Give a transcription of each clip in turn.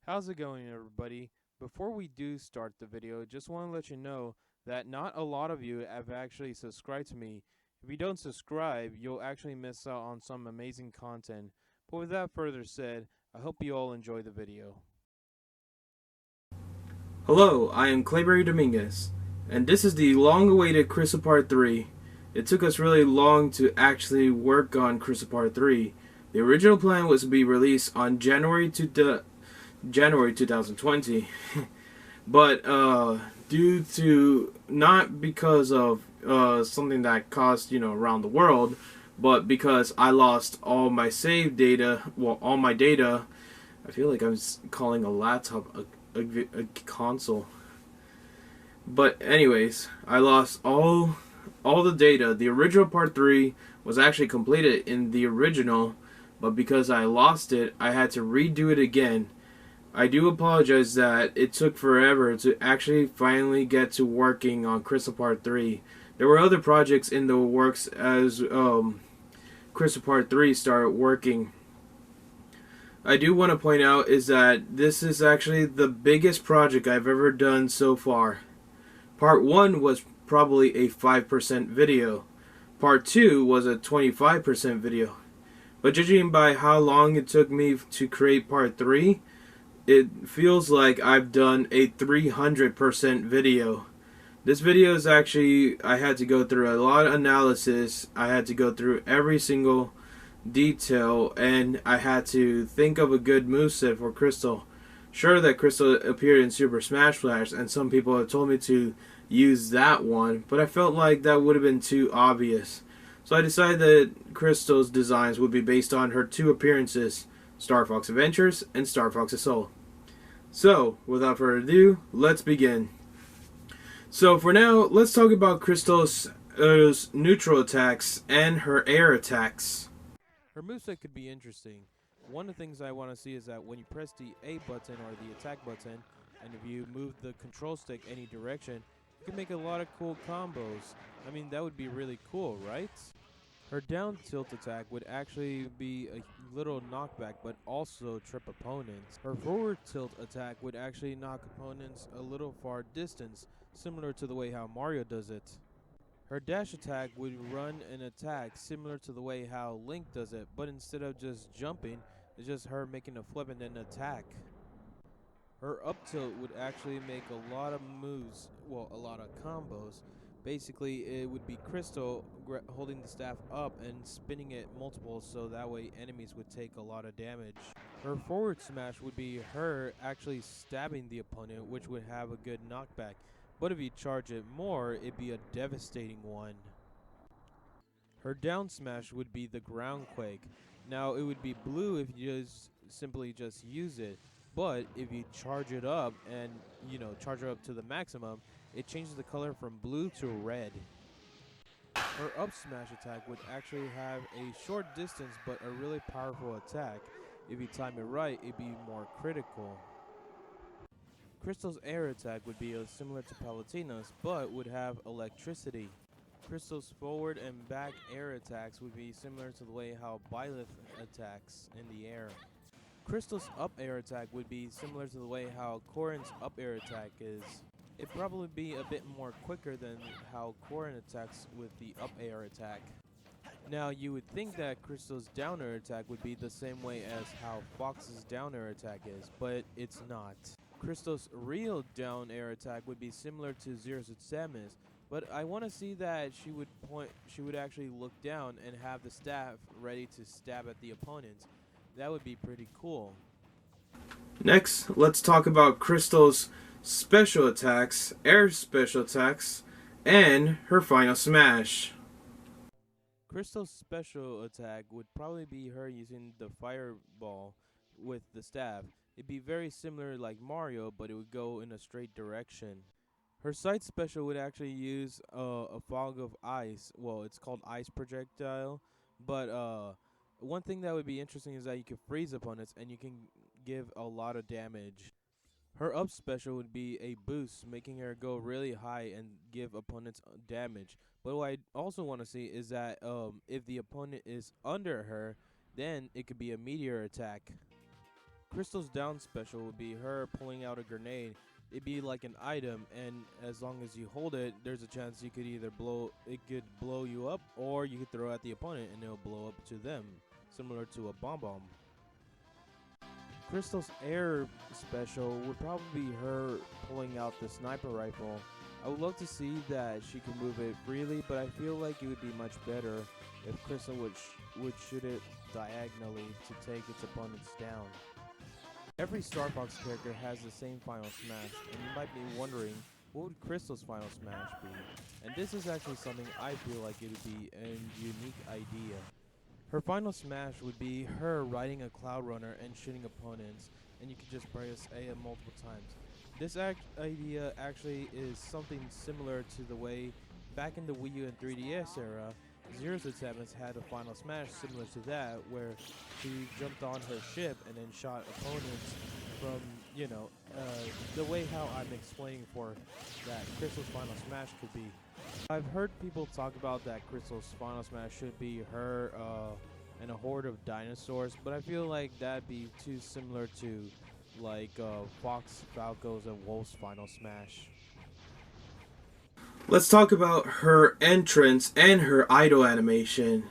How's it going, everybody? Before we do start the video, just want to let you know that not a lot of you have actually subscribed to me. If you don't subscribe, you'll actually miss out on some amazing content. But without further said, I hope you all enjoy the video. Hello, I am Clayberry Dominguez, and this is the long-awaited Krystal Part 3. It took us really long to actually work on Krystal Part 3. The original plan was to be released on January 2020, but due to not because of something that caused around the world, but because I lost all my save data, all my data. I feel like I'm calling a laptop a console. But anyways, I lost all the data. The original part 3 was actually completed in the original, but because I lost it, I had to redo it again. I do apologize that it took forever to actually finally get to working on Krystal Part 3. There were other projects in the works as Krystal Part 3 started working. I do want to point out is that this is actually the biggest project I've ever done so far. Part 1 was probably a 5% video. Part 2 was a 25% video. But judging by how long it took me to create Part 3, it feels like I've done a 300% video. This video is actually, I had to go through a lot of analysis. I had to go through every single detail, and I had to think of a good moveset for Krystal. Sure that Krystal appeared in Super Smash Bros. And some people have told me to use that one, but I felt like that would have been too obvious. So I decided that Krystal's designs would be based on her two appearances, Star Fox Adventures and Star Fox Assault. So, without further ado, let's begin. So for now, let's talk about Krystal's neutral attacks and her air attacks. Her moveset could be interesting. One of the things I want to see is that when you press the A button or the attack button, and if you move the control stick any direction, you can make a lot of cool combos. I mean, that would be really cool, right? Her down tilt attack would actually be a little knockback, but also trip opponents. Her forward tilt attack would actually knock opponents a little far distance, similar to the way how Mario does it. Her dash attack would run an attack similar to the way how Link does it, but instead of just jumping, it's just her making a flip and then attack. Her up tilt would actually make a lot of moves, well, a lot of combos. Basically, it would be Krystal holding the staff up and spinning it multiple so that way enemies would take a lot of damage. Her forward smash would be her actually stabbing the opponent, which would have a good knockback. But if you charge it more, it'd be a devastating one. Her down smash would be the ground quake. Now, it would be blue if you just simply just use it. But if you charge it up and, charge it up to the maximum, it changes the color from blue to red. Her up smash attack would actually have a short distance but a really powerful attack. If you time it right, it'd be more critical. Krystal's air attack would be similar to Palutena's, but would have electricity. Krystal's forward and back air attacks would be similar to the way how Byleth attacks in the air. Krystal's up air attack would be similar to the way how Corrin's up air attack is. It'd probably be a bit more quicker than how Corrin attacks with the up air attack. Now, you would think that Krystal's down air attack would be the same way as how Fox's down air attack is, but it's not. Krystal's real down air attack would be similar to Zero's Samus, but I want to see that she would actually look down and have the staff ready to stab at the opponents. That would be pretty cool. Next, let's talk about Krystal's special attacks, air special attacks, and her final smash. Krystal's special attack would probably be her using the fireball with the staff. It'd be very similar like Mario, but it would go in a straight direction. Her side special would actually use a fog of ice. Well, it's called ice projectile, but one thing that would be interesting is that you can freeze opponents and you can give a lot of damage. Her up special would be a boost, making her go really high and give opponents damage. But what I also want to see is that if the opponent is under her, then it could be a meteor attack. Krystal's down special would be her pulling out a grenade. It'd be like an item, and as long as you hold it, there's a chance you could either it could blow you up, or you could throw it at the opponent and it'll blow up to them, similar to a bomb. Krystal's air special would probably be her pulling out the sniper rifle. I would love to see that she can move it freely, but I feel like it would be much better if Krystal would shoot it diagonally to take its opponents down. Every Star Fox character has the same final smash, and you might be wondering, what would Krystal's final smash be? And this is actually something I feel like it would be a unique idea. Her final smash would be her riding a Cloud Runner and shooting opponents, and you could just press A multiple times. This idea actually is something similar to the way back in the Wii U and 3DS era, Zero Suit Samus had a final smash similar to that, where she jumped on her ship and then shot opponents from, the way how I'm explaining for that Krystal's final smash could be. I've heard people talk about that Krystal's final smash should be her and a horde of dinosaurs, but I feel like that'd be too similar to like Fox, Falco's, and Wolf's final smash. Let's talk about her entrance and her idol animation.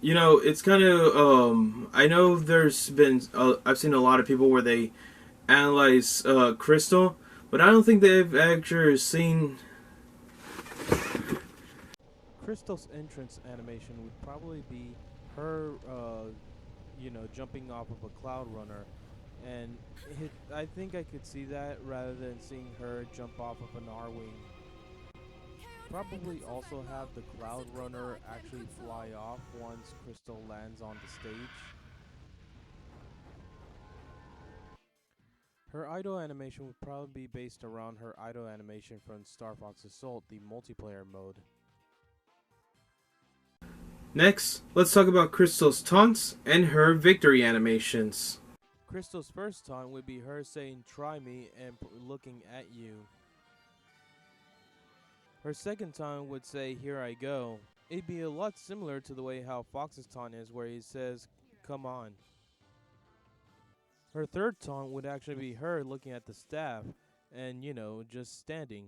It's kind of I know there's been I've seen a lot of people where they analyze Krystal, but I don't think they've actually seen. Krystal's entrance animation would probably be her, jumping off of a Cloud Runner, and I think I could see that rather than seeing her jump off of an R-Wing. Probably also have the Cloud Runner actually fly off once Krystal lands on the stage. Her idol animation would probably be based around her idol animation from Star Fox Assault, the multiplayer mode. Next, let's talk about Krystal's taunts and her victory animations. Krystal's first taunt would be her saying "try me" and looking at you. Her second taunt would say "here I go." It'd be a lot similar to the way how Fox's taunt is, where he says "come on." Her third taunt would actually be her looking at the staff and, just standing.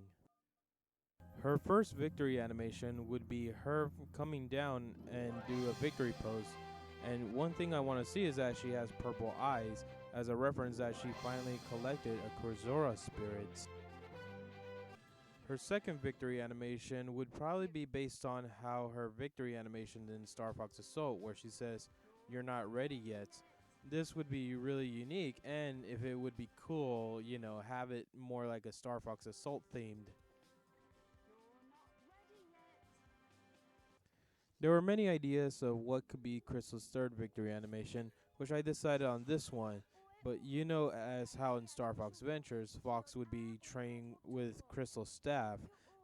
Her first victory animation would be her coming down and do a victory pose. And one thing I want to see is that she has purple eyes, as a reference that she finally collected a Kurzora spirit. Her second victory animation would probably be based on how her victory animation in Star Fox Assault, where she says, "you're not ready yet." This would be really unique, and if it would be cool, have it more like a Star Fox Assault themed. There were many ideas of what could be Krystal's third victory animation, which I decided on this one. But as how in Star Fox Adventures, Fox would be training with Krystal's staff.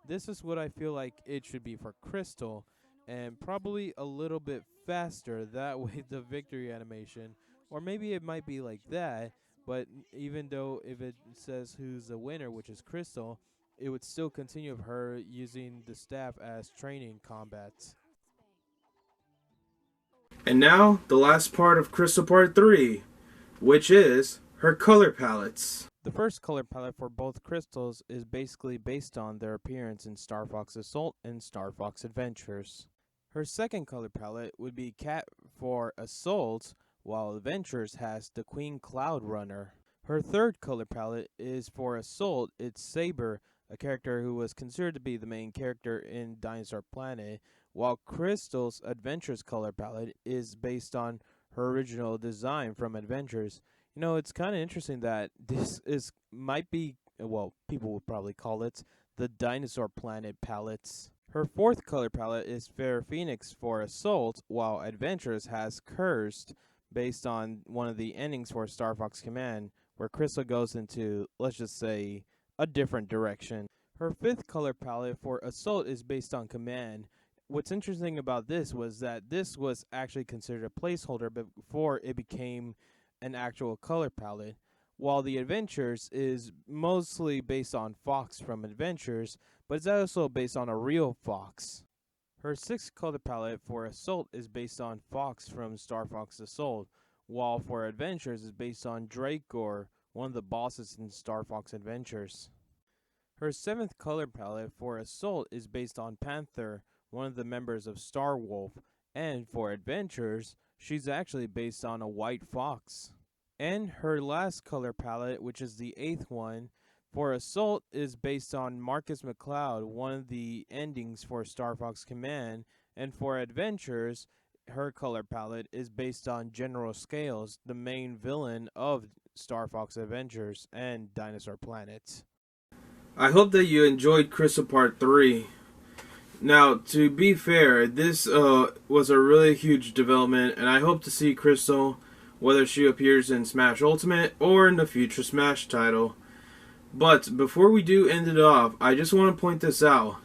This is what I feel like it should be for Krystal, and probably a little bit faster, that way the victory animation, or maybe it might be like that, but even though if it says who's the winner, which is Krystal, it would still continue of her using the staff as training combats. And now, the last part of Krystal Part 3, which is her color palettes. The first color palette for both Krystals is basically based on their appearance in Star Fox Assault and Star Fox Adventures. Her second color palette would be Cat for Assault, while Adventures has the Queen Cloud Runner. Her third color palette is for Assault, it's Saber, a character who was considered to be the main character in Dinosaur Planet, while Krystal's Adventures color palette is based on her original design from Adventures. It's kind of interesting that this might be, people would probably call it the Dinosaur Planet palettes. Her fourth color palette is Fair Phoenix for Assault, while Adventures has Cursed, based on one of the endings for Star Fox Command, where Krystal goes into, let's just say, a different direction. Her fifth color palette for Assault is based on Command. What's interesting about this was that this was actually considered a placeholder before it became an actual color palette, while the Adventures is mostly based on Fox from Adventures, but it's also based on a real Fox. Her sixth color palette for Assault is based on Fox from Star Fox Assault, while for Adventures is based on Dracor, one of the bosses in Star Fox Adventures. Her 7th color palette for Assault is based on Panther, one of the members of Star Wolf, and for Adventures, she's actually based on a white fox. And her last color palette, which is the 8th one, for Assault is based on Marcus McCloud, one of the endings for Star Fox Command, and for Adventures, her color palette is based on General Scales, the main villain of Star Fox Adventures and Dinosaur Planet. I hope that you enjoyed Krystal Part 3. Now, to be fair, this was a really huge development, and I hope to see Krystal, whether she appears in Smash Ultimate or in the future Smash title. But before we do end it off, I just want to point this out.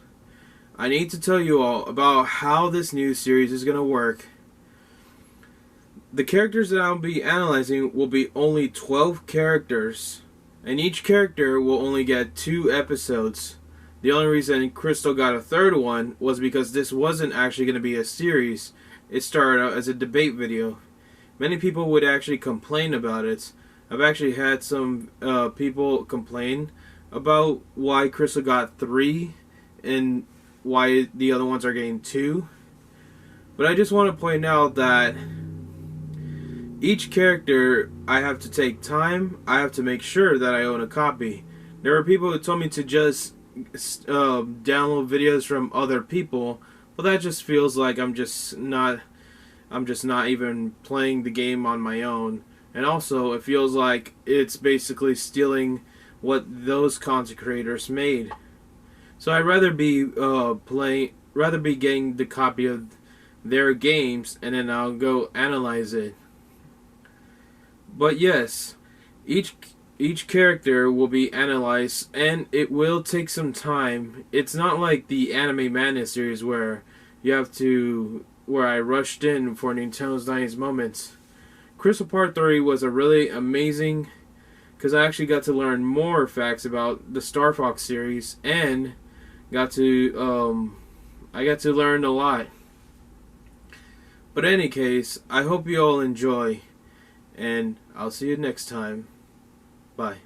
I need to tell you all about how this new series is going to work. The characters that I'll be analyzing will be only 12 characters, and each character will only get 2 episodes. The only reason Krystal got a 3rd one was because this wasn't actually going to be a series. It started out as a debate video. Many people would actually complain about it. I've actually had some people complain about why Krystal got 3 and why the other ones are getting 2. But I just want to point out that each character, I have to take time. I have to make sure that I own a copy. There are people who told me to just download videos from other people. Well, that just feels like I'm just not even playing the game on my own. And also, it feels like it's basically stealing what those content creators made. So I'd rather be getting the copy of their games, and then I'll go analyze it. But yes, each character will be analyzed, and it will take some time. It's not like the Anime Madness series where I rushed in for Nintendo's 90s Moments. Krystal Part 3 was a really amazing, because I actually got to learn more facts about the Star Fox series, and I got to learn a lot. But in any case, I hope you all enjoy, and I'll see you next time. Bye.